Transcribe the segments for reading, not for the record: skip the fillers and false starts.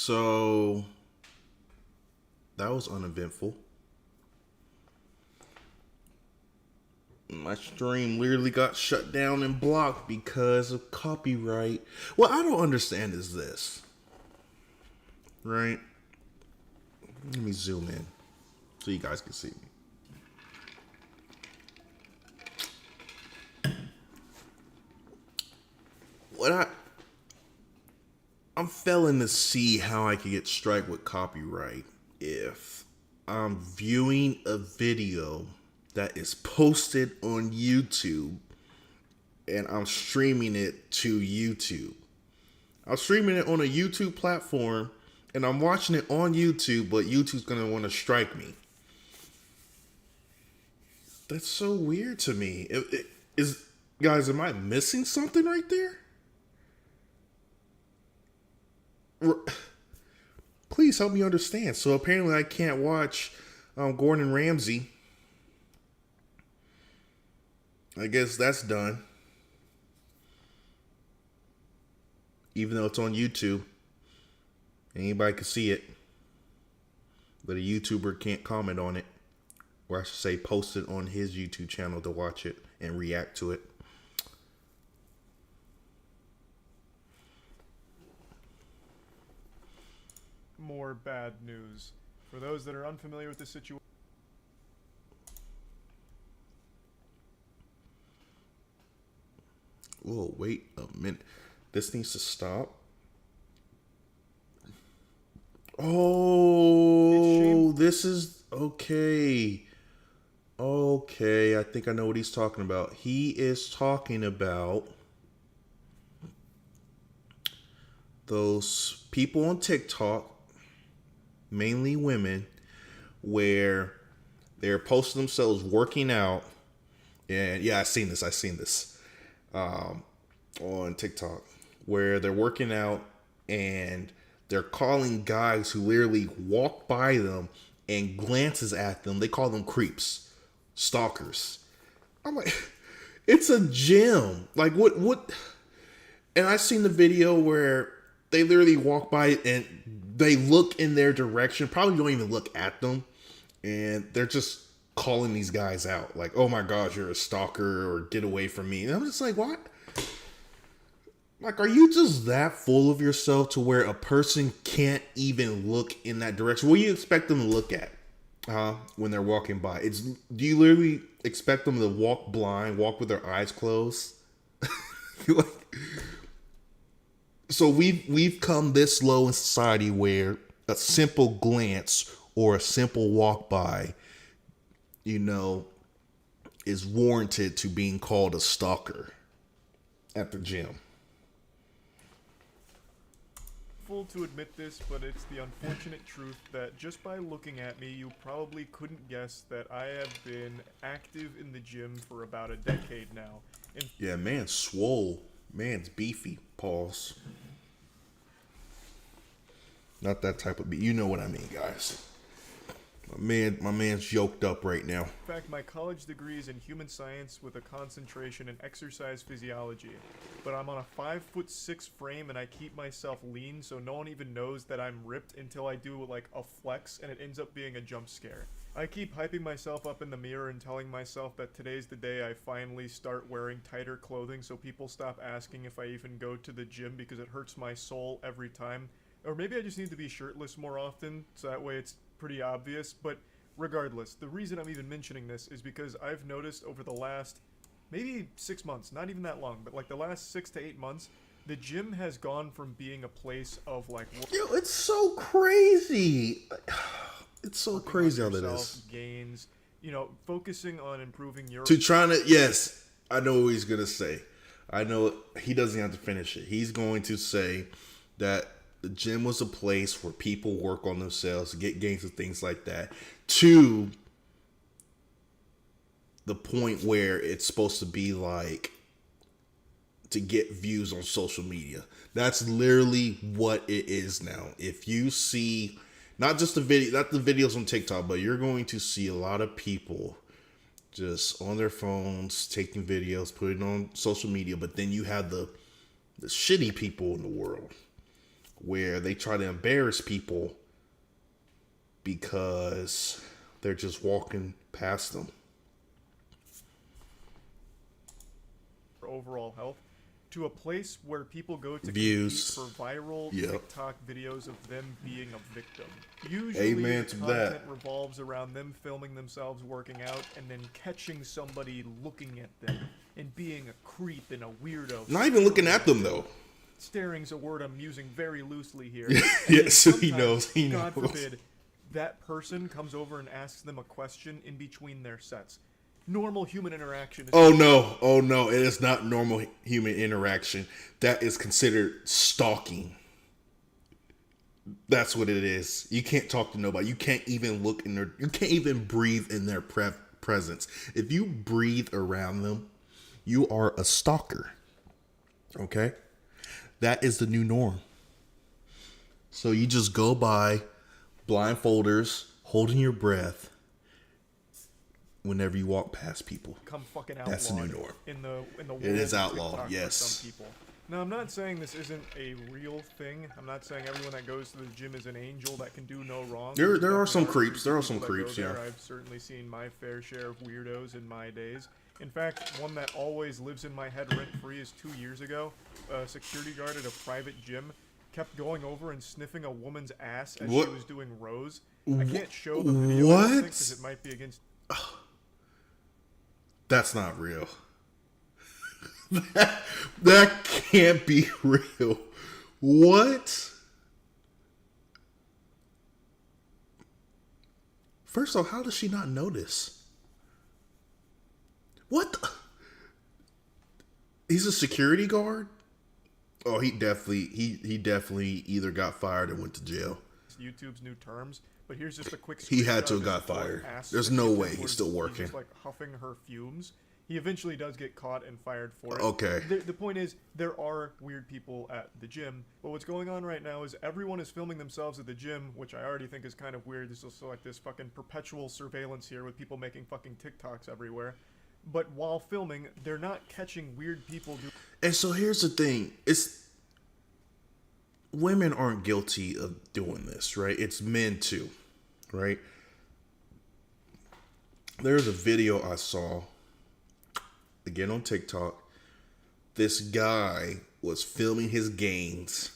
So that was uneventful. My stream literally got shut down and blocked because of copyright. What I don't understand is this, right? Let me zoom in so you guys can see me. What I'm failing to see how I could get strike with copyright if I'm viewing a video that is posted on YouTube and I'm streaming it to YouTube. I'm streaming it on a YouTube platform and I'm watching it on YouTube, but YouTube's gonna want to strike me. That's so weird to me. Guys, am I missing something right there? Please help me understand. So apparently I can't watch Gordon Ramsay. I guess that's done. Even though it's on YouTube. Anybody can see it. But a YouTuber can't comment on it. Or I should say post it on his YouTube channel to watch it and react to it. More bad news. For those that are unfamiliar with the situation. Whoa, wait a minute. This needs to stop. Oh, this is okay. Okay, I think I know what he's talking about. He is talking about those people on TikTok, mainly women, where they're posting themselves working out. And yeah, I seen this on TikTok, where they're working out and they're calling guys who literally walk by them and glances at them. They call them creeps, stalkers. I'm like, it's a gym. Like what? And I seen the video where they literally walk by and they look in their direction, probably don't even look at them, and they're just calling these guys out. Like, oh my gosh, you're a stalker, or get away from me. And I'm just like, what? Like, are you just that full of yourself to where a person can't even look in that direction? What do you expect them to look at when they're walking by? Do you literally expect them to walk blind, walk with their eyes closed? Like, so we've come this low in society where a simple glance or a simple walk by, is warranted to being called a stalker at the gym. To admit this, but it's the unfortunate truth that just by looking at me, you probably couldn't guess that I have been active in the gym for about a decade now. Yeah, man's swole. Man's beefy. Pause. Not that type of beef. You know what I mean, guys. My man's yoked up right now. In fact, my college degree is in human science with a concentration in exercise physiology. But I'm on a 5'6" frame and I keep myself lean so no one even knows that I'm ripped until I do like a flex and it ends up being a jump scare. I keep hyping myself up in the mirror and telling myself that today's the day I finally start wearing tighter clothing so people stop asking if I even go to the gym because it hurts my soul every time. Or maybe I just need to be shirtless more often so that way it's pretty obvious, but regardless, the reason I'm even mentioning this is because I've noticed over the last maybe 6 months, not even that long, but like the last 6 to 8 months, the gym has gone from being a place of like, yo, it's so crazy. It's so crazy how that is. Gains, focusing on improving your Yes, I know what he's gonna say. I know he doesn't have to finish it. He's going to say that the gym was a place where people work on themselves, get gains and things like that, to the point where it's supposed to be like to get views on social media. That's literally what it is now. If you see not the videos on TikTok, but you're going to see a lot of people just on their phones taking videos, putting on social media, but then you have the shitty people in the world where they try to embarrass people because they're just walking past them. For overall health, to a place where people go to Views. compete for viral Yep. TikTok videos of them being a victim. Usually, Amen the to content that. revolves around them filming themselves working out and then catching somebody looking at them and being a creep and a weirdo. Not even looking at them though. Staring's a word I'm using very loosely here. Yes, And he sometimes, knows. He God knows. forbid, that person comes over and asks them a question in between their sets. Normal human interaction is Oh no, it is not normal human interaction. That is considered stalking. That's what it is. You can't talk to nobody. You can't even look in their, you can't even breathe in their presence. If you breathe around them, you are a stalker. Okay? That is the new norm. So you just go by blindfolders, holding your breath whenever you walk past people. become fucking outlawed. That's the new norm. In the world It is of outlawed, TikTok yes. For some people. Now, I'm not saying this isn't a real thing. I'm not saying everyone that goes to the gym is an angel that can do no wrong. There are Definitely some weird creeps. There are people some that go creeps, there. yeah. I've certainly seen my fair share of weirdos in my days. In fact, one that always lives in my head rent-free is 2 years ago. A security guard at a private gym kept going over and sniffing a woman's ass as What? she was doing rows. I can't show the video What? because it might be against That's not real. that can't be real. What? First off, how does she not notice? What? He's a security guard? Oh, he definitely either got fired or went to jail. YouTube's new terms, but here's just a quick. He had to screenshot have got of his fired. ass There's that no he way did he's was still He's working. just like huffing her fumes. He eventually does get caught and fired for it. Okay. The point is, there are weird people at the gym, but what's going on right now is everyone is filming themselves at the gym, which I already think is kind of weird. There's also like this fucking perpetual surveillance here with people making fucking TikToks everywhere. But while filming, they're not catching weird people do. And so here's the thing. It's women aren't guilty of doing this, right? It's men too, right? There's a video I saw again on TikTok. This guy was filming his gains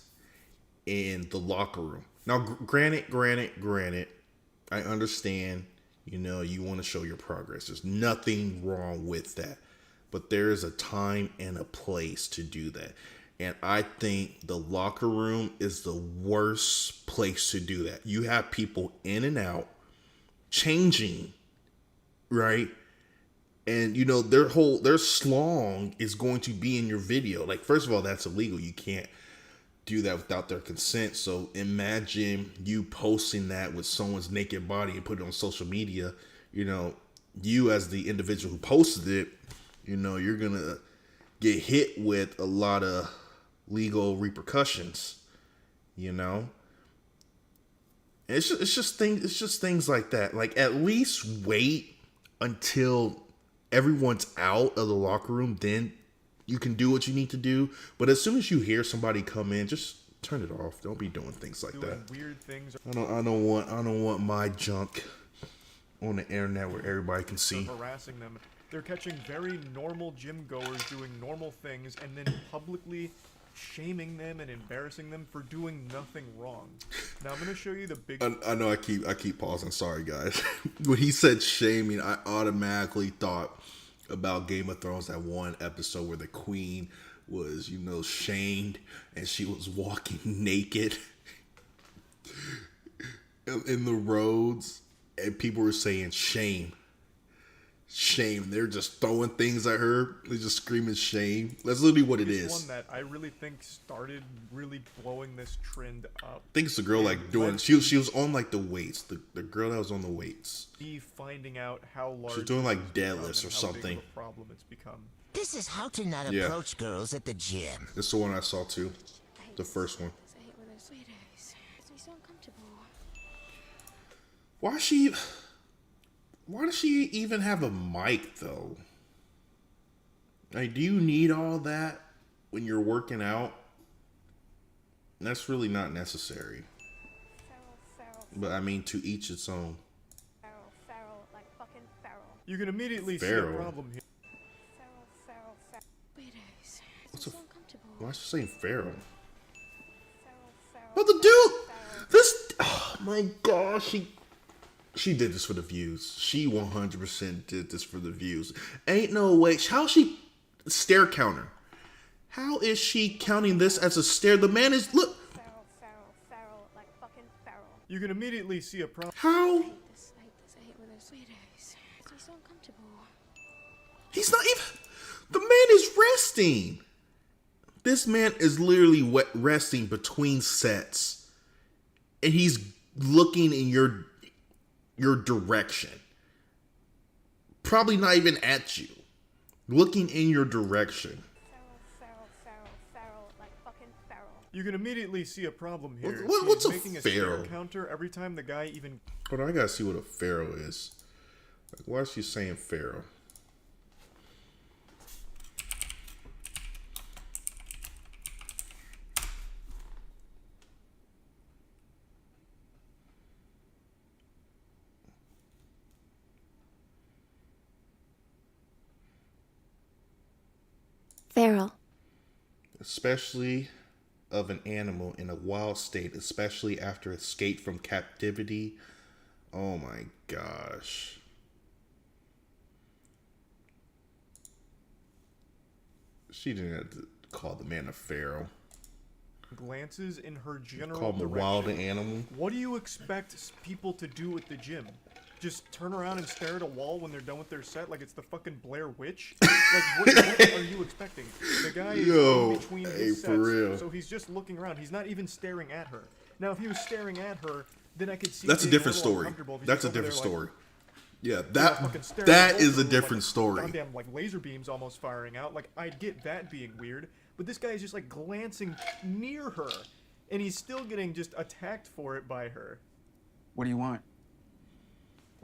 in the locker room. Now, granted, I understand, you know, you want to show your progress. There's nothing wrong with that. But there is a time and a place to do that. And I think the locker room is the worst place to do that. You have people in and out, changing, right? And you know, their slong is going to be in your video. Like, first of all, that's illegal. You can't do that without their consent. So imagine you posting that with someone's naked body and put it on social media. You know, you as the individual who posted it, you know, you're gonna get hit with a lot of legal repercussions. You know, and it's just things like that. Like, at least wait until everyone's out of the locker room, then you can do what you need to do. But as soon as you hear somebody come in, just turn it off. Don't be doing things like that. Weird things. I don't want my junk on the internet where everybody can see. Harassing them. They're catching very normal gym goers doing normal things and then publicly shaming them and embarrassing them for doing nothing wrong. Now I'm gonna show you the big. I know I keep pausing. Sorry, guys. When he said shaming, I automatically thought about Game of Thrones, that one episode where the queen was, you know, shamed and she was walking naked in the roads, and people were saying shame. They're just throwing things at her. They're just screaming shame. That's literally what it is. One that I really think started really blowing this trend up. I think it's the girl like doing. She was on like the weights. The girl that was on the weights. Me finding out how large She's doing like it's become deadlifts or and how big of something. a problem it's become. This is how to not Yeah. approach girls at the gym. This is the one I saw too. The first one. I hate when there's weirdos. Makes me so uncomfortable. Why does she even have a mic though? Like, do you need all that when you're working out? That's really not necessary. Feral, But I mean, to each its own. feral, like fucking feral. You can immediately see Feral. a problem here. Feral. Weirdos. What's It's a- so uncomfortable. Why is she saying feral? Feral. But the dude, this, oh my gosh, she did this for the views. She 100% did this for the views. Ain't no way. How she stair counter? How is she counting this as a stair? The man is, look, Feral, like fucking feral. You can immediately see a problem. how? I hate this. I hate when there's weirdos. It's so uncomfortable. He's not even, the man is resting. This man is literally resting between sets. And he's looking in your direction. Probably not even at you. Looking in your direction. Feral, like fucking feral. You can immediately see a problem here. What's She's a making feral? stair counter every time the guy even. Hold on, I gotta see what a pharaoh is. Like, why is she saying pharaoh? Feral. Especially of an animal in a wild state, especially after escape from captivity. Oh my gosh. She didn't have to call the man a pharaoh. Glances in her general Call him a direction. wild animal. What do you expect people to do at the gym? Just turn around and stare at a wall when they're done with their set like it's the fucking Blair Witch? Like, what are you expecting? The guy is Yo, in between hey, his for sets, real. so he's just looking around. He's not even staring at her. Now, if he was staring at her, then I could see That's a being different little story. uncomfortable if he's That's a just over different there, like, story. Yeah, fucking staring that at is both a of them, different like, story. Goddamn, like laser beams almost firing out. Like, I'd get that being weird, but this guy is just like glancing near her, and he's still getting just attacked for it by her. What do you want?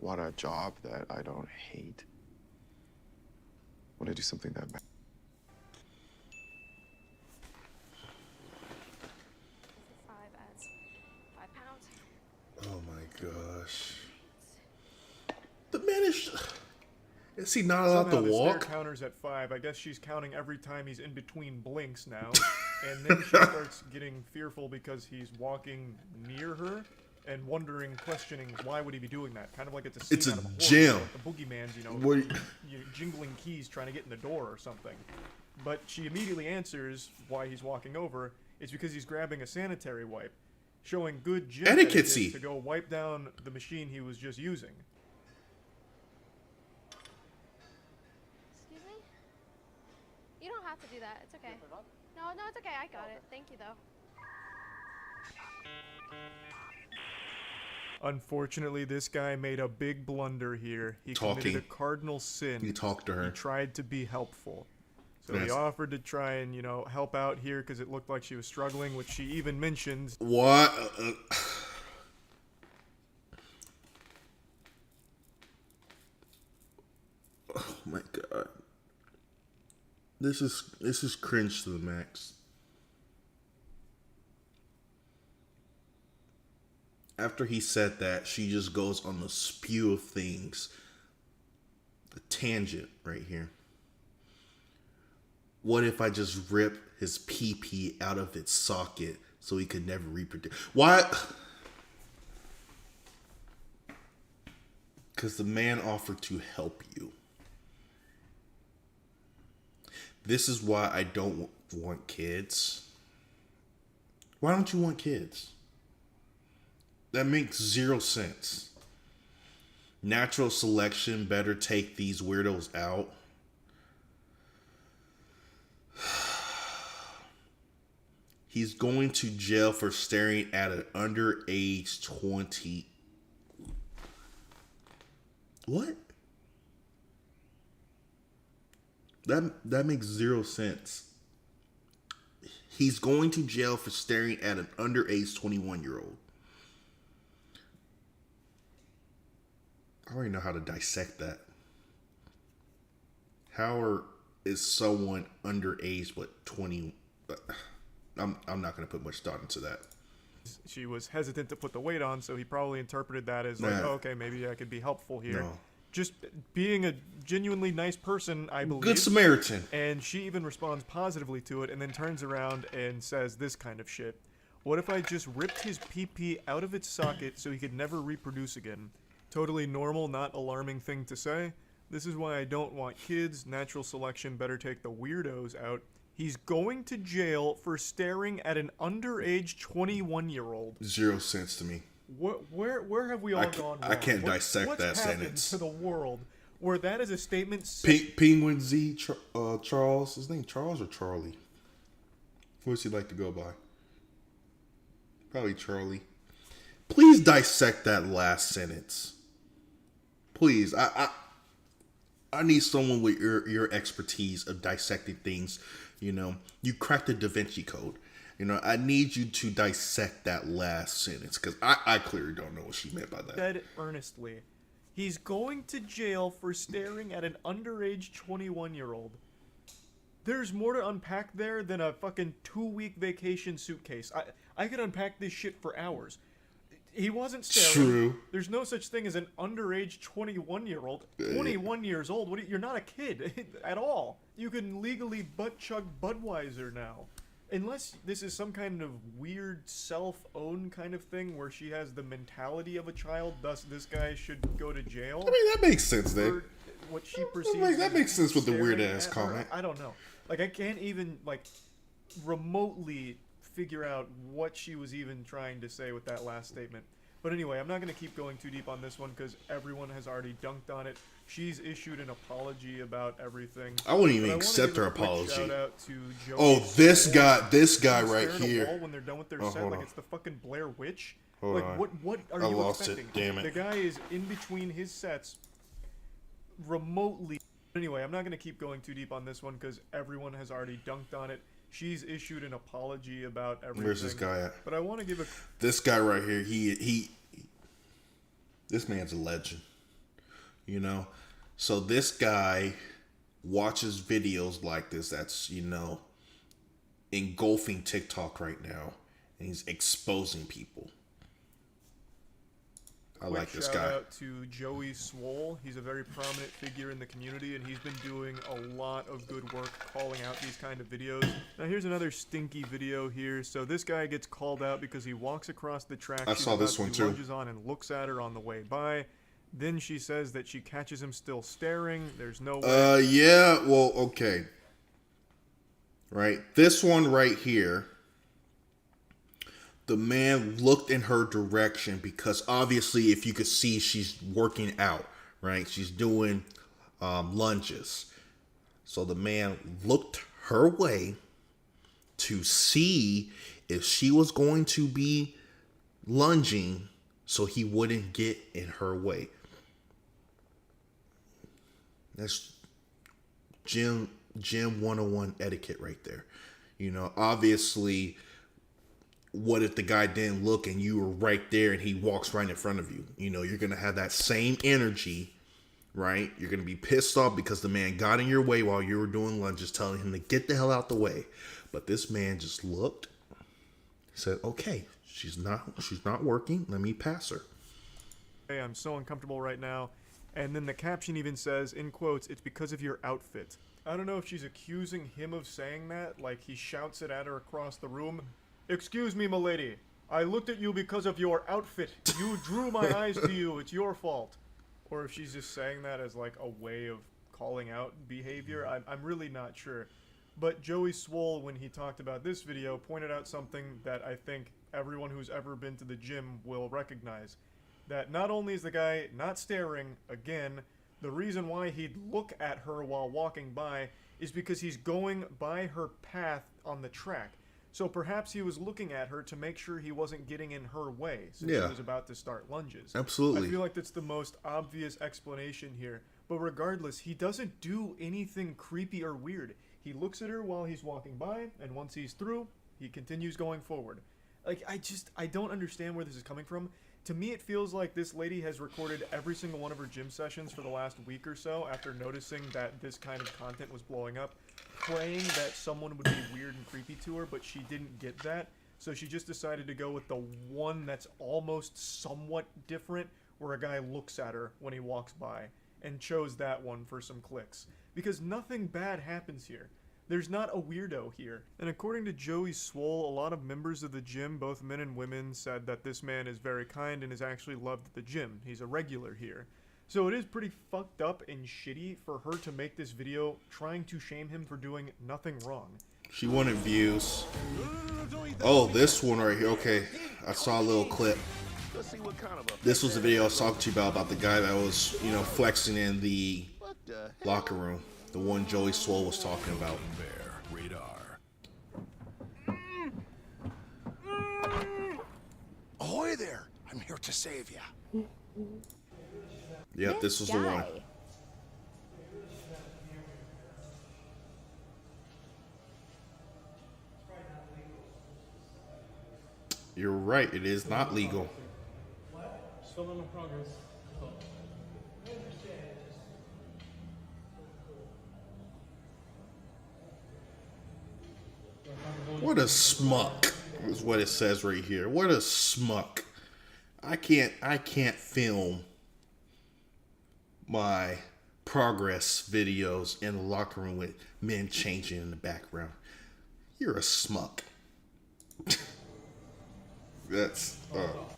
Want a job that I don't hate. Want to do something that bad. £5 Oh my gosh. The man is he not allowed to Somehow the stair walk? counter's at 5. I guess she's counting every time he's in between blinks now. And then she starts getting fearful because he's walking near her and wondering, questioning, why would he be doing that? Kind of like it's a scene It's a out of a horror gym. film, like the boogeyman's, you know, What- you jingling keys trying to get in the door or something. But she immediately answers why he's walking over. It's because he's grabbing a sanitary wipe, showing good gym Etiquette-y. etiquette to go wipe down the machine he was just using. Excuse me? You don't have to do that. It's okay. No, it's okay. I got it. Thank you, though. Unfortunately, this guy made a big blunder here. He Talking. committed a cardinal sin. He talked to her. He tried to be helpful. So he Yes. offered to try and, help out here because it looked like she was struggling, which she even mentioned. What? Oh my god. This is cringe to the max. After he said that, she just goes on the spew of things. A tangent right here. What if I just rip his pee out of its socket so he could never reproduce? Why? Because the man offered to help you. This is why I don't want kids. Why don't you want kids? That makes zero sense. Natural selection better take these weirdos out. He's going to jail for staring at an underage 20. What? That makes zero sense. He's going to jail for staring at an underage 21-year-old. I already know how to dissect that. How is someone underage but 20? I'm not gonna put much thought into that. She was hesitant to put the weight on, so he probably interpreted that as like, Nah. oh, okay, maybe I could be helpful here. No. Just being a genuinely nice person, I believe. Good Samaritan. And she even responds positively to it and then turns around and says this kind of shit. What if I just ripped his pee-pee out of its socket so he could never reproduce again? Totally normal, not alarming thing to say. This is why I don't want kids. Natural selection better take the weirdos out. He's going to jail for staring at an underage 21-year-old. 0 sense to me. Where have we all gone wrong? I can't dissect what's that happened sentence. to the world where that is a statement? Penguin Z Charles. His name Charles or Charlie? What does he like to go by? Probably Charlie. Please dissect that last sentence. Please, I need someone with your expertise of dissecting things. You know, you cracked the Da Vinci Code. You know, I need you to dissect that last sentence because I clearly don't know what she meant by that. Said earnestly, he's going to jail for staring at an underage 21-year-old. There's more to unpack there than a fucking 2-week vacation suitcase. I could unpack this shit for hours. He wasn't staring. True. There's no such thing as an underage 21-year-old. 21 years old. You're not a kid at all. You can legally butt chug Budweiser now. Unless this is some kind of weird self-owned kind of thing where she has the mentality of a child, thus this guy should go to jail. I mean, that makes sense, for Dave. what she perceives. That makes sense with the staring weird-ass at her. comment. I don't know. Like, I can't even, like, remotely figure out what she was even trying to say with that last statement. But anyway, I'm not going to keep going too deep on this one because everyone has already dunked on it. She's issued an apology about everything. I wouldn't even But I wanna accept give her a quick apology. Shout out to Joey Oh, this Swoll. guy They right stare at a here. wall when they're done with their Oh, set, hold like on. it's the fucking Blair Witch. Hold like on. what are I you lost it, expecting? damn it. The guy is in between his sets, remotely. Anyway, I'm not going to keep going too deep on this one because everyone has already dunked on it. She's issued an apology about everything. Where's this guy at? But I want to give a This guy right here, this man's a legend. You know? So this guy watches videos like this that's, you know, engulfing TikTok right now. And he's exposing people. I quick like this shout guy. out to Joey Swoll. He's a very prominent figure in the community, and he's been doing a lot of good work calling out these kind of videos. Now here's another stinky video here. So this guy gets called out because he walks across the track. I she's saw this about to one do too. Lunges on and looks at her on the way by. Then she says that she catches him still staring. There's no way. Yeah, well, okay. Right. This one right here. The man looked in her direction because obviously, if you could see, she's working out, right? She's doing lunges. So the man looked her way to see if she was going to be lunging so he wouldn't get in her way. That's gym 101 etiquette right there. You know, obviously, what if the guy didn't look and you were right there and he walks right in front of you? You know, you're going to have that same energy, right? You're going to be pissed off because the man got in your way while you were doing lunges, telling him to get the hell out the way. But this man just looked, said, okay, she's not working. Let me pass her. Hey, I'm so uncomfortable right now. And then the caption even says, in quotes, it's because of your outfit. I don't know if she's accusing him of saying that, like he shouts it at her across the room. Excuse me, milady. I looked at you because of your outfit. You drew my eyes to you. It's your fault. Or if she's just saying that as like a way of calling out behavior. I'm really not sure. But Joey Swoll, when he talked about this video, pointed out something that I think everyone who's ever been to the gym will recognize. That not only is the guy not staring, again, the reason why he'd look at her while walking by is because he's going by her path on the track. So perhaps he was looking at her to make sure he wasn't getting in her way since he was about to start lunges. Absolutely. I feel like that's the most obvious explanation here. But regardless, he doesn't do anything creepy or weird. He looks at her while he's walking by, and once he's through, he continues going forward. Like, I don't understand where this is coming from. To me, it feels like this lady has recorded every single one of her gym sessions for the last week or so after noticing that this kind of content was blowing up, praying that someone would be weird and creepy to her, but she didn't get that. So she just decided to go with the one that's almost somewhat different, where a guy looks at her when he walks by, and chose that one for some clicks. Because nothing bad happens here. There's not a weirdo here. And according to Joey Swole, a lot of members of the gym, both men and women, said that this man is very kind and is actually loved at the gym. He's a regular here. So it is pretty fucked up and shitty for her to make this video trying to shame him for doing nothing wrong. She wanted views. Oh, this one right here. Okay, I saw a little clip. This was the video I was talking to you about the guy that was, you know, flexing in the locker room. The one Joey Swole was talking about. Radar. Ahoy there! I'm here to save you. Yep, this was the one. You're right, it is not legal. Still in progress. What a smuck is what it says right here. What a smuck. I can't film my progress videos in the locker room with men changing in the background. You're a smuck. That's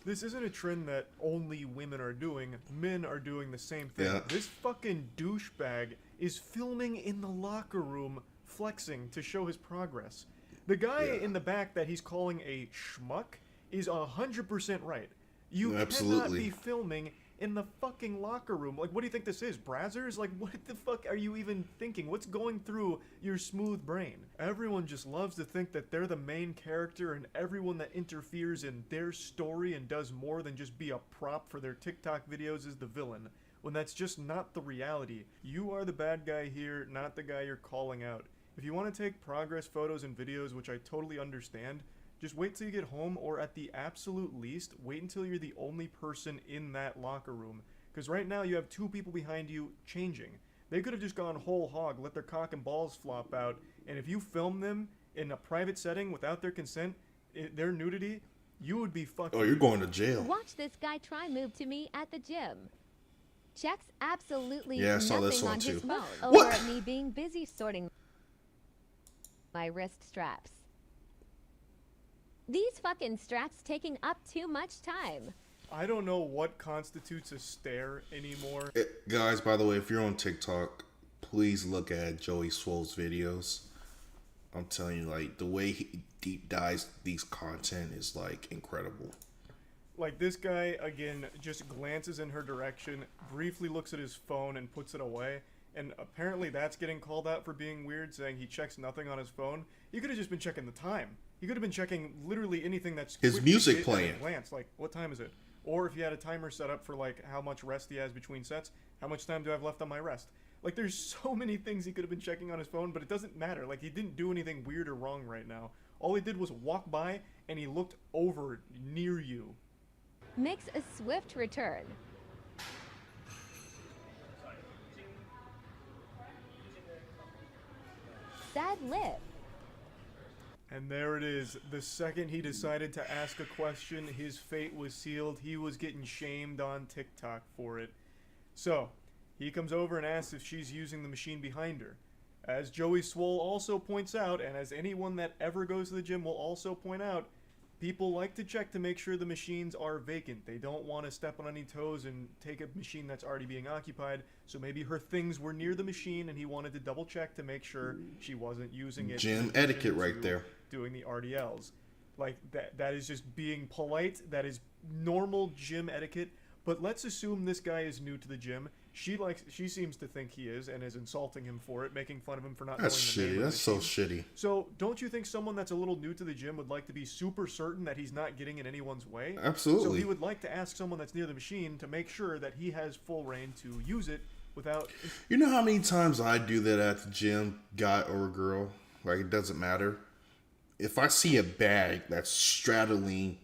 This isn't a trend that only women are doing. Men are doing the same thing. Yeah. This fucking douchebag is filming in the locker room, flexing to show his progress. The guy in the back that he's calling a schmuck is 100% right. You cannot be filming in the fucking locker room. Like, what do you think this is? Brazzers? Like, what the fuck are you even thinking? What's going through your smooth brain? Everyone just loves to think that they're the main character, and everyone that interferes in their story and does more than just be a prop for their TikTok videos is the villain, when that's just not the reality. You are the bad guy here, not the guy you're calling out. If you want to take progress photos and videos, which I totally understand, just wait till you get home, or at the absolute least, wait until you're the only person in that locker room. Because right now you have two people behind you changing. They could have just gone whole hog, let their cock and balls flop out, and if you film them in a private setting without their consent, their nudity, you would be fucking... oh, you're going to jail. Watch this guy try move to me at the gym. Checks absolutely Yeah, I saw nothing this one on too. his phone What? over at me being busy sorting my wrist straps. These fucking straps taking up too much time. I don't know what constitutes a stare anymore. Guys, by the way, if you're on TikTok, please look at Joey Swole's videos. I'm telling you, like, the way he deep dives these content is, like, incredible. Like, this guy, again, just glances in her direction, briefly looks at his phone and puts it away, and apparently that's getting called out for being weird, saying he checks nothing on his phone. He could have just been checking the time. He could have been checking literally anything that's His quickly music hit at a playing. glance, like, what time is it? Or if he had a timer set up for, like, how much rest he has between sets, how much time do I have left on my rest? Like, there's so many things he could have been checking on his phone, but it doesn't matter. Like, he didn't do anything weird or wrong right now. All he did was walk by, and he looked over near you. Makes a swift return. Sad lip. And there it is. The second he decided to ask a question, his fate was sealed. He was getting shamed on TikTok for it. So, he comes over and asks if she's using the machine behind her. As Joey Swole also points out, and as anyone that ever goes to the gym will also point out, people like to check to make sure the machines are vacant. They don't want to step on any toes and take a machine that's already being occupied. So maybe her things were near the machine and he wanted to double check to make sure she wasn't using it. Gym etiquette right there. Doing the RDLs. Like, that is just being polite. That is normal gym etiquette. But let's assume this guy is new to the gym. She seems to think he is and is insulting him for it, making fun of him for not That's knowing the shitty. name of That's the so machine. shitty. So, don't you think someone that's a little new to the gym would like to be super certain that he's not getting in anyone's way? Absolutely. So he would like to ask someone that's near the machine to make sure that he has full reign to use it without... You know how many times I do that at the gym, guy or girl? Like, it doesn't matter. If I see a bag that's straddling,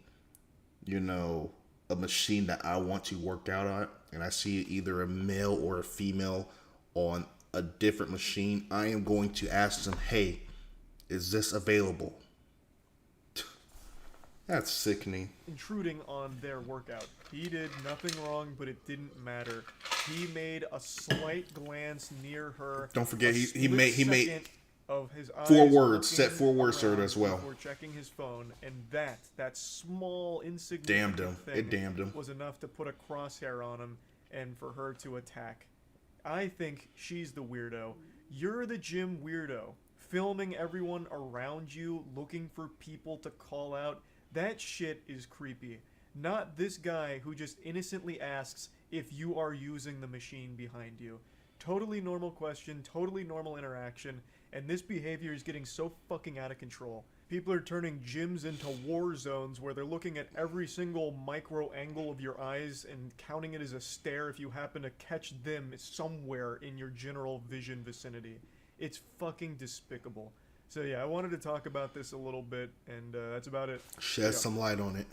you know, a machine that I want to work out on, and I see either a male or a female on a different machine, I am going to ask them, hey, is this available? That's sickening. Intruding on their workout. He did nothing wrong, but it didn't matter. He made a slight glance near her. Don't forget, a he made split of his eyes 4 words, set looking 4 words to it around as well. before checking his phone, and that small Damned insignificant him. thing It damned him. was enough to put a crosshair on him and for her to attack. I think she's the weirdo. You're the gym weirdo, filming everyone around you, looking for people to call out. That shit is creepy. Not this guy who just innocently asks if you are using the machine behind you. Totally normal question, totally normal interaction, and this behavior is getting so fucking out of control. People are turning gyms into war zones where they're looking at every single micro angle of your eyes and counting it as a stare if you happen to catch them somewhere in your general vision vicinity. It's fucking despicable. So yeah, I wanted to talk about this a little bit, and that's about it. Shed some light on it.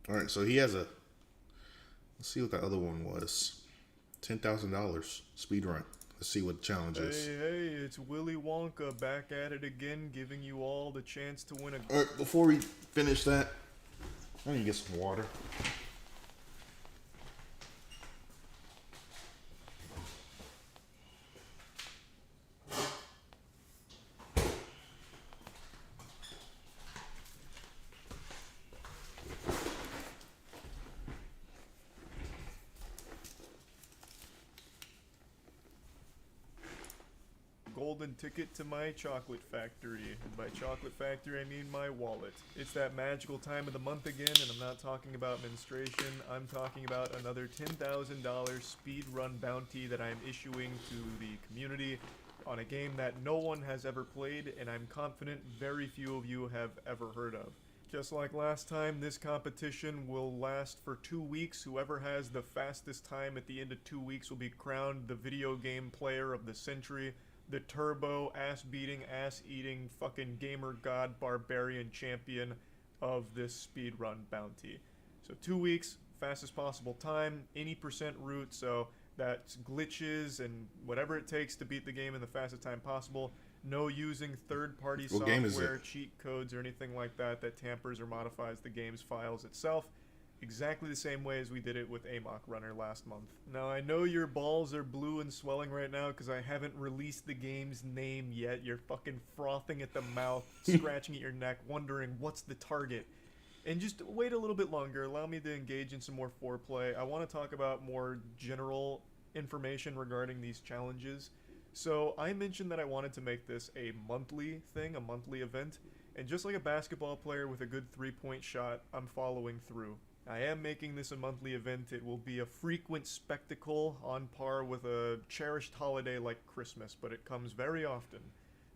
Alright, so he has a... Let's see what the other one was. $10,000 speed run. Let's see what the challenge is. Hey, it's Willy Wonka back at it again, giving you all the chance to win a... Alright, before we finish that, I need to get some water. golden ticket to my chocolate factory. And by chocolate factory, I mean my wallet. It's that magical time of the month again, and I'm not talking about menstruation. I'm talking about another $10,000 speed run bounty that I'm issuing to the community on a game that no one has ever played, and I'm confident very few of you have ever heard of. Just like last time, this competition will last for 2 weeks. Whoever has the fastest time at the end of 2 weeks will be crowned the video game player of the century, the turbo, ass-beating, ass-eating, fucking gamer god barbarian champion of this speedrun bounty. So 2 weeks, fastest possible time, any percent route, so that's glitches and whatever it takes to beat the game in the fastest time possible. No using third-party What game is software, it? cheat codes, or anything like that that tampers or modifies the game's files itself. Exactly the same way as we did it with Amok Runner last month. Now, I know your balls are blue and swelling right now because I haven't released the game's name yet. You're fucking frothing at the mouth, scratching at your neck, wondering what's the target. And just wait a little bit longer. Allow me to engage in some more foreplay. I want to talk about more general information regarding these challenges. So I mentioned that I wanted to make this a monthly thing, a monthly event. And just like a basketball player with a good three-point shot, I'm following through. I am making this a monthly event. It will be a frequent spectacle on par with a cherished holiday like Christmas, but it comes very often.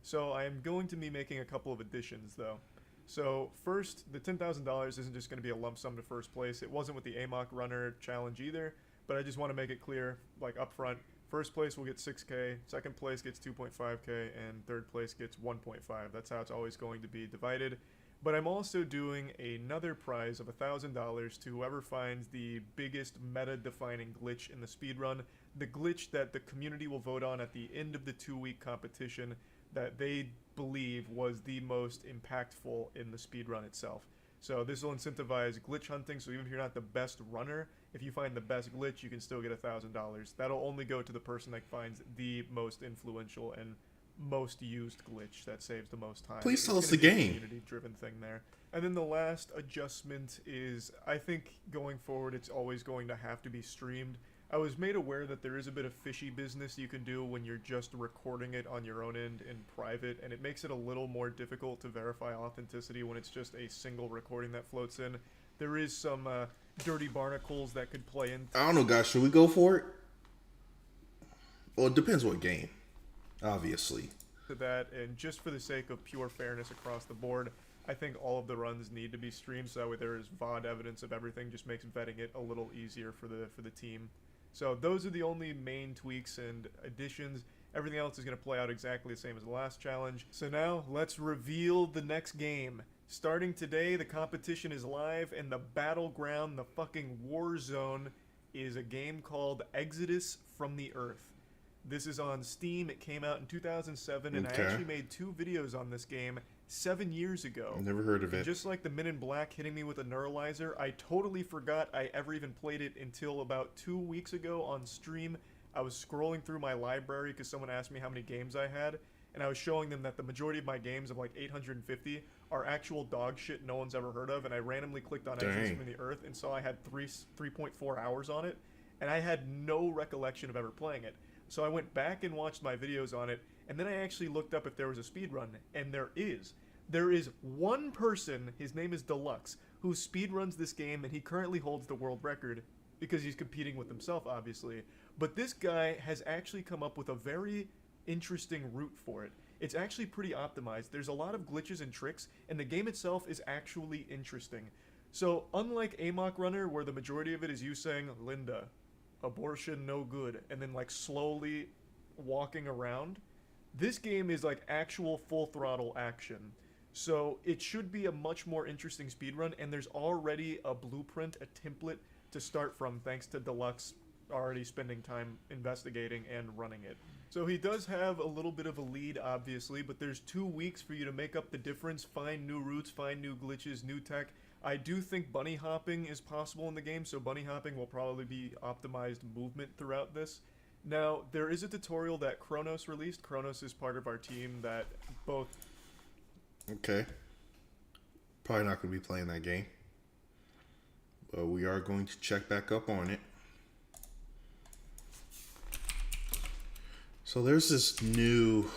So I am going to be making a couple of additions, though. So first, the $10,000 isn't just going to be a lump sum to first place. It wasn't with the Amok Runner challenge either, but I just want to make it clear, like up front, first place will get 6K, second place gets 2.5K, and third place gets 1.5. That's how it's always going to be divided. But I'm also doing another prize of $1,000 to whoever finds the biggest meta-defining glitch in the speedrun, the glitch that the community will vote on at the end of the 2-week competition that they believe was the most impactful in the speedrun itself. So this will incentivize glitch hunting, so even if you're not the best runner, if you find the best glitch, you can still get $1,000. That'll only go to the person that finds the most influential and most used glitch that saves the most time. Please tell us It's the gonna be a game. community-driven thing there. And then the last adjustment is, I think going forward, it's always going to have to be streamed. I was made aware that there is a bit of fishy business you can do when you're just recording it on your own end in private, and it makes it a little more difficult to verify authenticity when it's just a single recording that floats in. There is some dirty barnacles that could play in. I don't know, guys. Should we go for it? Well, it depends what game, obviously. To that, and just for the sake of pure fairness across the board, I think all of the runs need to be streamed, so that way there is VOD evidence of everything. Just makes vetting it a little easier for the team. So those are the only main tweaks and additions. Everything else is going to play out exactly the same as the last challenge. So now let's reveal the next game. Starting today, the competition is live, and the battleground, the fucking war zone, is a game called Exodus from the Earth. This is on Steam. It came out in 2007, and Okay. I actually made 2 videos on this game 7 years ago. I've never heard of And it. just like the Men in Black hitting me with a neuralizer, I totally forgot I ever even played it until about 2 weeks ago on stream. I was scrolling through my library because someone asked me how many games I had, and I was showing them that the majority of my games of like 850 are actual dog shit no one's ever heard of, and I randomly clicked on Exodus Dang. from the Earth and saw I had 3.4 hours on it, and I had no recollection of ever playing it. So I went back and watched my videos on it, and then I actually looked up if there was a speedrun, and there is. There is one person, his name is Deluxe, who speedruns this game, and he currently holds the world record because he's competing with himself, obviously. But this guy has actually come up with a very interesting route for it. It's actually pretty optimized. There's a lot of glitches and tricks, and the game itself is actually interesting. So, unlike Amok Runner, where the majority of it is you saying, Linda, abortion no good, and then like slowly walking around, this game is like actual full throttle action. So it should be a much more interesting speedrun, and there's already a blueprint, a template to start from, thanks to Deluxe already spending time investigating and running it. So he does have a little bit of a lead, obviously, but there's 2 weeks for you to make up the difference, find new routes, find new glitches, new tech. I do think bunny hopping is possible in the game, so bunny hopping will probably be optimized movement throughout this. Now, there is a tutorial that Kronos released. Kronos is part of our team that both... Okay. Probably not going to be playing that game. But we are going to check back up on it. So there's this new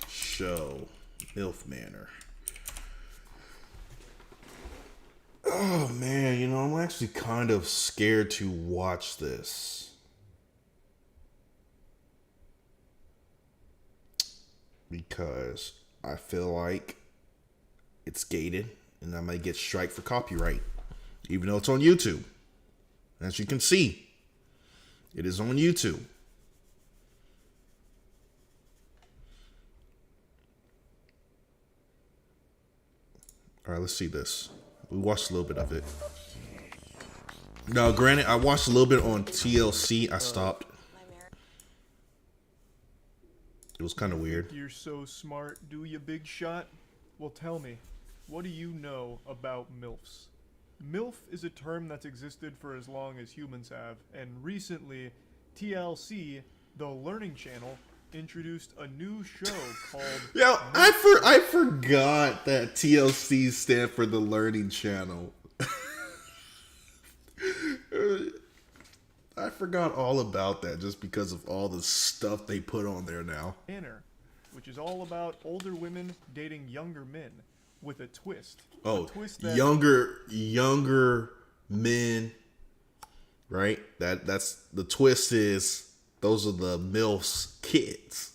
show, MILF Manor. Oh man, you know, I'm actually kind of scared to watch this. Because I feel like it's gated and I might get strike for copyright. Even though it's on YouTube. As you can see, it is on YouTube. Alright, let's see this. We watched a little bit of it. Now, granted, I watched a little bit on TLC. I stopped. It was kind of weird. You're so smart, do you, big shot? Well, tell me, what do you know about MILFs? MILF is a term that's existed for as long as humans have, and recently, TLC, the Learning Channel, introduced a new show called... Yo, I forgot that TLC stand for the Learning Channel. I forgot all about that just because of all the stuff they put on there now. Manor, which is all about older women dating younger men with a twist. Oh, A twist that younger men, right? That's the twist is those are the MILFs kids.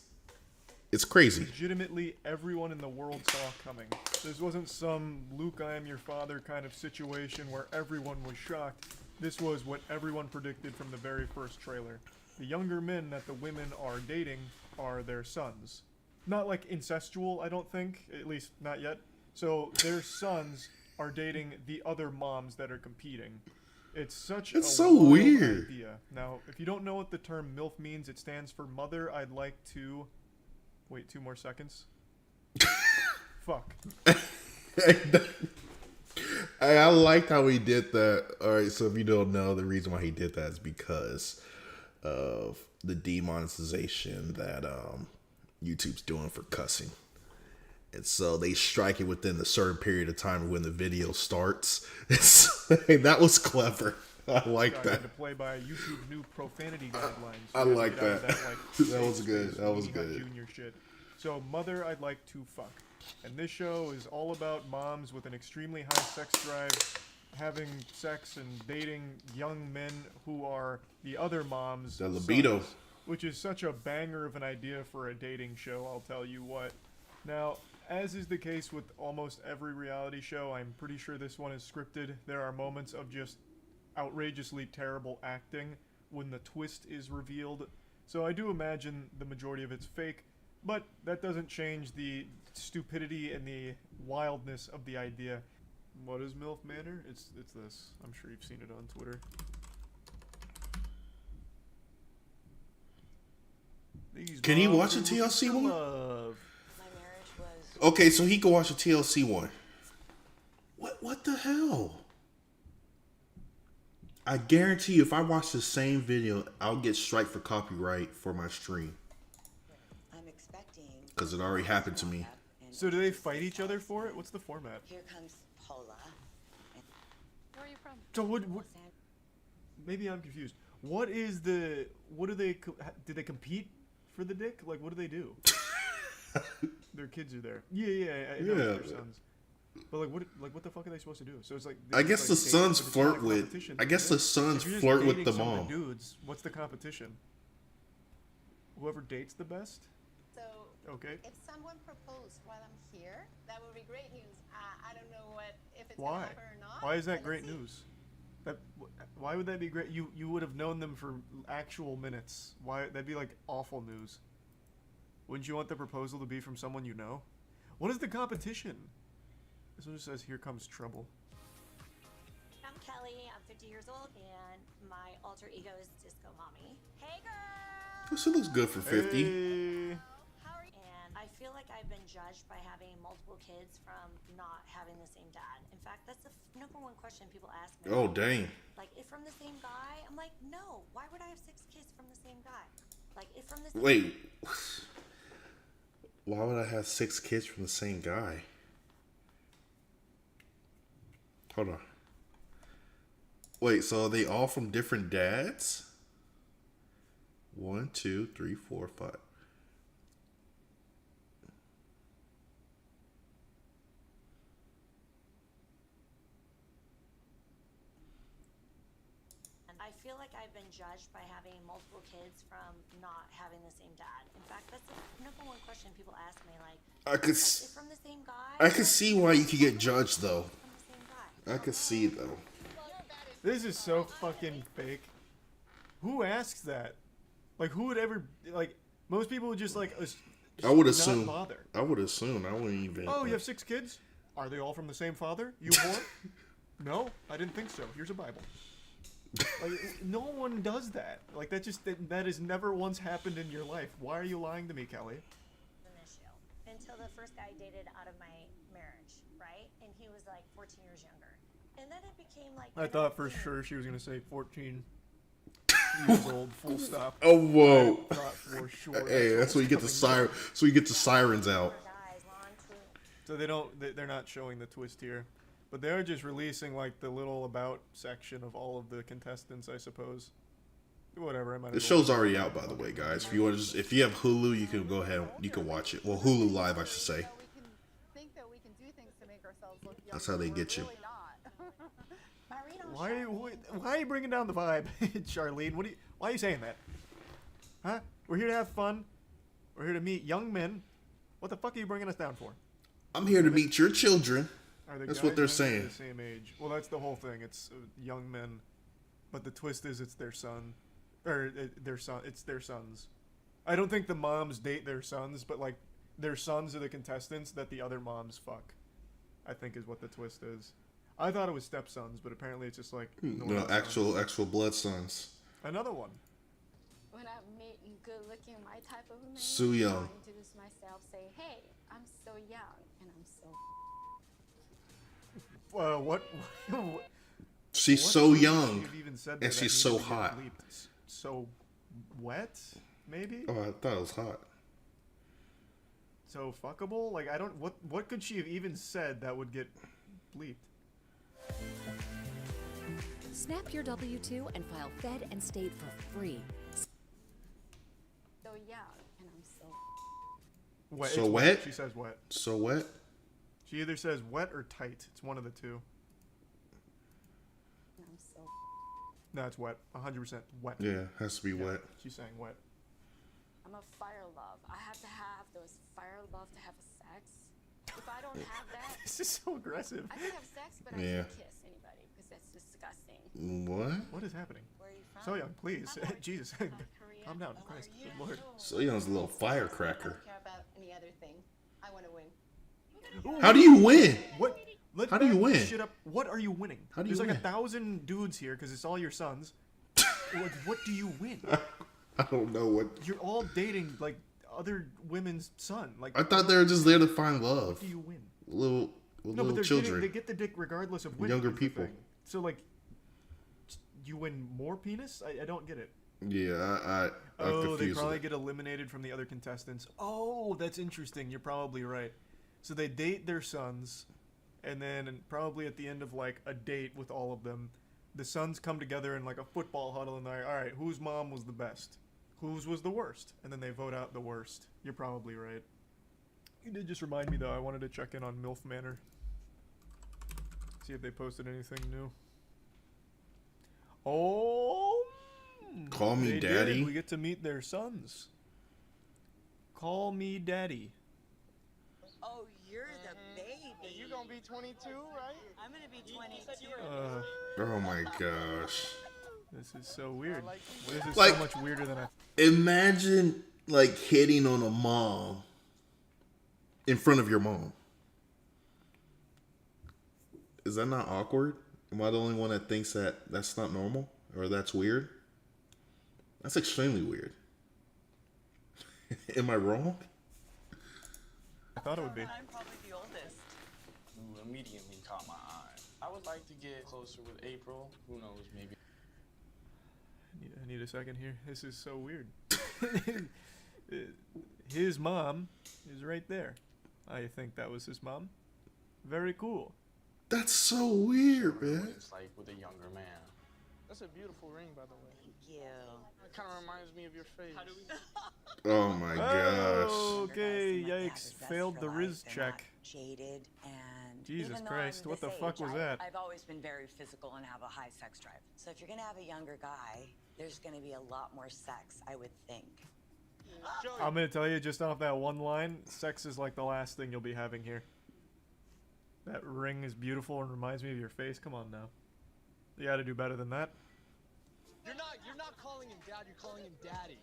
It's crazy. legitimately everyone in the world saw coming. This wasn't some Luke, I am your father kind of situation where everyone was shocked. This was what everyone predicted from the very first trailer. The younger men that the women are dating are their sons. Not like incestual, I don't think, at least not yet. So their sons are dating the other moms that are competing. It's such It's a so wild weird. idea. Now, if you don't know what the term MILF means, it stands for Mother I'd Like to... Wait 2 more seconds. Fuck. I liked how he did that. All right, so if you don't know, the reason why he did that is because of the demonetization that YouTube's doing for cussing. And so they strike it within a certain period of time when the video starts. That was clever. I like I that. had to play by YouTube's new profanity guidelines. I We had to like get out of that. like, That was safe good. space, That was meaning good. Junior shit. So, Mother I'd Like to Fuck. And this show is all about moms with an extremely high sex drive having sex and dating young men who are the other mom's The libido. sons, which is such a banger of an idea for a dating show, I'll tell you what. Now, as is the case with almost every reality show, I'm pretty sure this one is scripted. There are moments of just outrageously terrible acting when the twist is revealed. So I do imagine the majority of it's fake, But that doesn't change the stupidity and the wildness of the idea. What is MILF Manor? It's this. I'm sure you've seen it on Twitter. These Can he moms watch are a TLC looking for one? love. My marriage was Okay, so he can watch a TLC one. What the hell? I guarantee you, if I watch the same video, I'll get strike for copyright for my stream. I'm expecting. Because it already happened to me. So do they fight each other for it? What's the format? Here comes Paula. Where are you from? So what maybe I'm confused. What do they do they compete for the dick? Like what do they do? Their kids are there. Yeah, I know Yeah. their sons. But what the fuck are they supposed to do? So it's like I guess the sons flirt with. I guess the sons flirt with the mom. Dudes, what's the competition? Whoever dates the best. So, Okay. if someone proposed while I'm here, that would be great news. I don't know if it's Why? gonna happen or not. Why is that but great let's see. news? Why would that be great? You would have known them for actual minutes. Why that'd be like awful news. Wouldn't you want the proposal to be from someone you know? What is the competition? This one just says, "Here comes trouble." I'm Kelly. I'm 50 years old, and my alter ego is Disco Mommy. Hey, girl. She looks good for 50. Hey. How are you? And I feel like I've been judged by having multiple kids from not having the same dad. In fact, that's the number one question people ask me. Oh, dang. Like, if from the same guy? I'm like, no. Why would I have 6 kids from the same guy? Like, if from the same Wait. Why would I have 6 kids from the same guy? Hold on. Wait, so are they all from different dads? 1, 2, 3, 4, 5. I feel like I've been judged by having multiple kids from not having the same dad. In fact, that's the number one question people ask me. Like, I could if from the same guy? I could see why you could get judged though. From the same guy. I could see though. This is so fucking fake. Who asks that? Like, who would ever like? Most people would just like. I would not assume. bother. I would assume. I wouldn't even. Oh, you have 6 kids? Are they all from the same father? You whore? No, I didn't think so. Here's a Bible. Like, no one does that. Like, that has never once happened in your life. Why are you lying to me, Kelly? An issue until the first guy I dated out of my marriage, right? And he was like 14 years younger. And then it became like. I thought for sure she was gonna say 14 years old. Full stop. Oh whoa. I thought for sure. Hey, that's when you get the siren. So you get the sirens out. Guys, Lon, too. So they're not showing the twist here, but they're just releasing like the little about section of all of the contestants, I suppose. Whatever. I might. The show's already out, by the way, guys. If you want to, if you have Hulu, you can go ahead. You can watch it. Well, Hulu Live, I should say. You know, we can think that we can do things to make ourselves look young. That's how they but get we're you. Really not. Why are you bringing down the vibe, Charlene? Why are you saying that? Huh? We're here to have fun. We're here to meet young men. What the fuck are you bringing us down for? I'm here to meet your children. Are the That's guys what they're young or saying. The same age. Well, that's the whole thing. It's young men, but the twist is it's their son, or their son. It's their sons. I don't think the moms date their sons, but like their sons are the contestants that the other moms fuck. I think is what the twist is. I thought it was stepsons, but apparently it's just like normal sons. Actual blood sons. Another one. When I'm meeting good-looking, my type of man, Soo Young. I introduce myself, say, "Hey, I'm so young, and I'm so." What? She's what so would she young, have even said and that she's needed so to get hot. bleeped? So wet, maybe. Oh, I thought it was hot. So fuckable? Like I don't. What could she have even said that would get bleeped? Snap your W-2 and file Fed and State for free. So young, and I'm so. Wet. So It's wet? She says wet. So wet. She either says wet or tight. It's one of the two. And I'm so. No, it's wet. 100% wet. Yeah, has to be Yeah, wet. She's saying wet. I'm a fire love. I have to have those fire love to have a sex. If I don't have that, This is so aggressive. I can have sex, but I Yeah. can't kiss anybody because that's disgusting. What? What is happening? Where are you from? So young, please. Jesus. Korea. Calm down. Christ. Good lord. So Young's a little I firecracker. don't care about any other thing. I want to win. How do you win? What? Let's How do you back this win? Shit up. What are you winning? How do you There's like win? 1,000 dudes here because it's all your sons. What do you win? I don't know what. You're all dating like other women's son. Like I thought they were just there to find love. what do you win? Little No, but they're children. they get the dick regardless of winning. Younger is the people. thing. So like, you win more penis? I don't get it. Yeah, I'm Oh, they confused. probably with it. get eliminated from the other contestants. Oh, that's interesting. You're probably right. So they date their sons, and then probably at the end of like a date with all of them, the sons come together in like a football huddle and they're like, all right, whose mom was the best? Whose was the worst? And then they vote out the worst. You're probably right. You did just remind me though. I wanted to check in on MILF Manor. See if they posted anything new. Oh, Call me they daddy. did. We get to meet their sons. Call me daddy. Oh, you're the baby. You gonna be 22, right? I'm gonna be 22. Oh my gosh. This is so weird. This is Like- so much weirder than I. Imagine like hitting on a mom in front of your mom. Is that not awkward? Am I the only one that thinks that that's not normal or that's weird? That's extremely weird. Am I wrong? I thought it would be. I'm probably the oldest. Who immediately caught my eye. I would like to get closer with April. Who knows, maybe. I need a second here. This is so weird. His mom is right there. I think that was his mom. Very cool. That's so weird, man. It's like with a younger man. That's a beautiful ring, by the way. Thank you. It kind of reminds me of your face. Oh my gosh. Okay, yikes. Failed the Riz check. Jaded and Jesus even though Christ, I'm what this the fuck age, was that? I've always been very physical and have a high sex drive. So if you're gonna have a younger guy, there's gonna be a lot more sex, I would think. I'm gonna tell you just off that one line, sex is like the last thing you'll be having here. That ring is beautiful and reminds me of your face. Come on now. You gotta do better than that. You're not calling him dad. You're calling him daddy.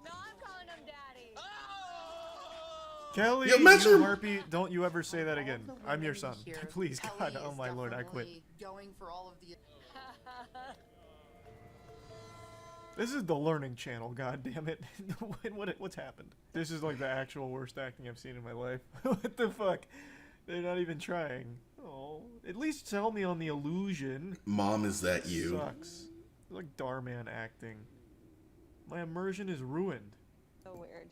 No, I'm calling him daddy. Kelly, Yo, imagine- you harpy, don't you ever say that again. I'm your son. Please, God, oh my lord, I quit. Going for all of the. This is the Learning Channel, god damn it. What's happened? This is like the actual worst acting I've seen in my life. What the fuck? They're not even trying. Oh, at least tell me on the illusion. Mom, is that you? Sucks. It's like Darman acting. My immersion is ruined. So weird.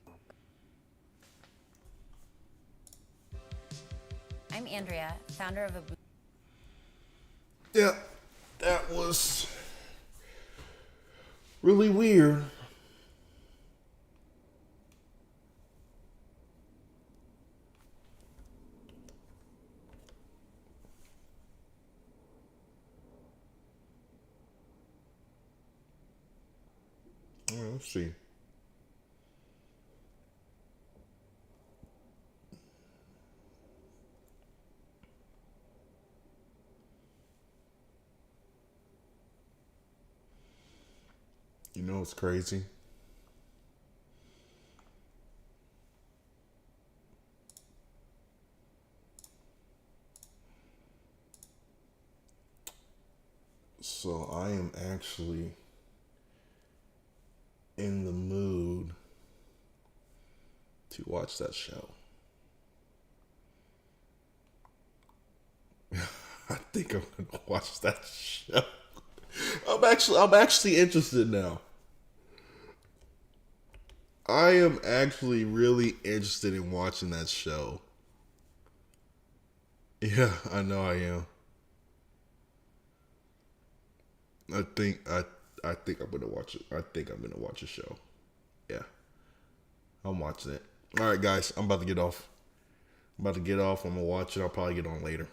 I'm Andrea, founder of a Yeah, that was really weird. Let's see. You know what's crazy? So I am actually in the mood to watch that show. I think I'm gonna watch that show. I'm actually interested now. I am actually really interested in watching that show. Yeah, I know I am. I think I'm gonna watch it. I think I'm gonna watch a show. Yeah. I'm watching it. Alright guys, I'm about to get off. I'm gonna watch it. I'll probably get on later.